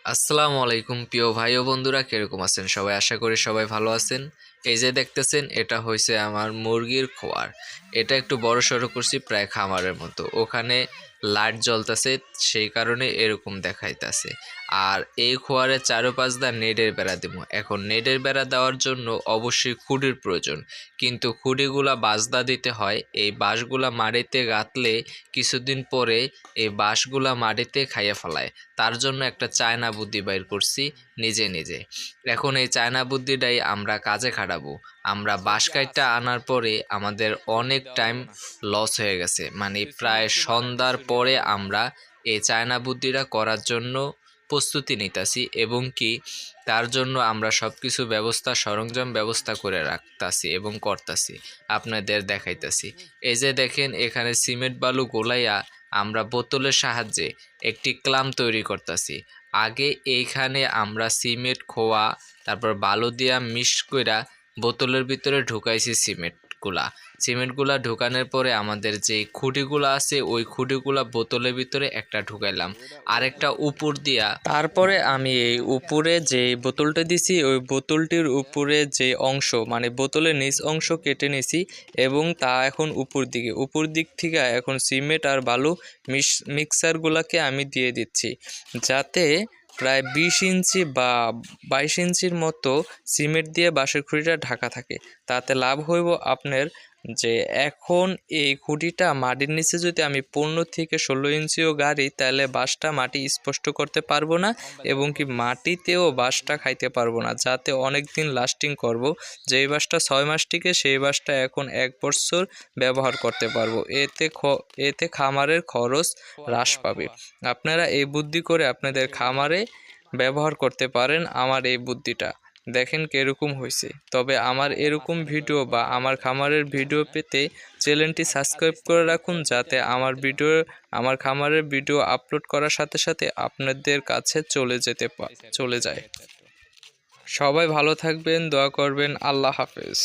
আসসালামু আলাইকুম প্রিয় ভাই ও বন্ধুরা, কিরকম আছেন সবাই? আশা করি সবাই ভালো আছেন। এই যে দেখতেছেন, এটা হয়েছে আমার মুরগির খোয়ার। এটা একটু বড় সড়ো করছি, প্রায় খামারের মতো। ওখানে লাইট জ্বলতেছে, সেই কারণে এরকম দেখাইতেছে। আর এই খোয়ারের চারোপাশ দা নেটের বেড়া দিব। এখন নেটের বেড়া দেওয়ার জন্য অবশ্যই খুঁটির প্রয়োজন, কিন্তু খুঁটিগুলা বাঁশদা দিতে হয়। এই বাঁশগুলা মাটিতে গাঁথলে কিছুদিন পরে এই বাঁশগুলা মাটিতে খাইয়ে ফেলায়। তার জন্য একটা চায়না বুদ্ধি বাইর করছি নিজে নিজে। এখন এই চায়না বুদ্ধিটাই আমরা কাজে খাটাবো। আমরা বাঁশ কাইটটা আনার পরে আমাদের অনেক টাইম লস হয়ে গেছে, মানে প্রায় সন্ধ্যার পরে আমরা এই চায়না বুদ্ধিটা করার জন্য প্রস্তুতি নিতেছি, এবং কি তার জন্য আমরা সব কিছু ব্যবস্থা সরঞ্জাম ব্যবস্থা করে রাখতাছি এবং করতাছি, আপনাদের দেখাইতাছি। এই যে দেখেন, এখানে সিমেন্ট বালু গোলাইয়া আমরা বোতলের সাহায্যে একটি ক্লাম তৈরি করতেছি। আগে এইখানে আমরা সিমেন্ট খোয়া তারপর বালু দিয়া মিক্স কইরা বোতলের ভিতরে ঢুকাইছি সিমেন্টগুলা ঢুকানোর পরে আমাদের যে খুঁটিগুলা আছে ওই খুঁটিগুলা বোতলের ভিতরে একটা ঢুকাইলাম, আরেকটা উপর দিয়া। তারপরে আমি এই উপরে যে বোতলটা দিছি ওই বোতলটির উপরে যে অংশ, মানে বোতলের নিচ অংশ কেটে নিছি, এবং তা এখন উপর দিক থেকে এখন সিমেন্ট আর বালু মিক্সারগুলোকে আমি দিয়ে দিচ্ছি, যাতে প্রায় 20 ইঞ্চি বা 22 ইঞ্চির মতো সিমেন্ট দিয়ে বাঁশের খুঁটিটা ঢাকা থাকে। তাতে লাভ হইব আপনার যে এখন এই খুঁটিটা মাটির নিচে যদি আমি 15 থেকে 16 ইঞ্চিও গাড়ি, তাহলে বাঁশটা মাটি স্পষ্ট করতে পারবো না, এবং কি মাটিতেও বাঁশটা খাইতে পারবো না, যাতে অনেক দিন লাস্টিং করব। যেই বাঁশটা 6 মাস টিকে সেই বাঁশটা এখন 1 বছর ব্যবহার করতে পারবো। এতে খামারের খরচ হ্রাস পাবে। আপনারা এই বুদ্ধি করে আপনাদের খামারে ব্যবহার করতে পারেন আমার এই বুদ্ধিটা। দেখেন কিরকম হয়েছে। তবে আমার এরকম ভিডিও বা আমার খামারের ভিডিও পেতে চ্যানেলটি সাবস্ক্রাইব করে রাখুন, যাতে আমার খামারের ভিডিও আপলোড করার সাথে সাথে আপনাদের কাছে চলে যায়। সবাই ভালো থাকবেন, দোয়া করবেন। আল্লাহ হাফেজ।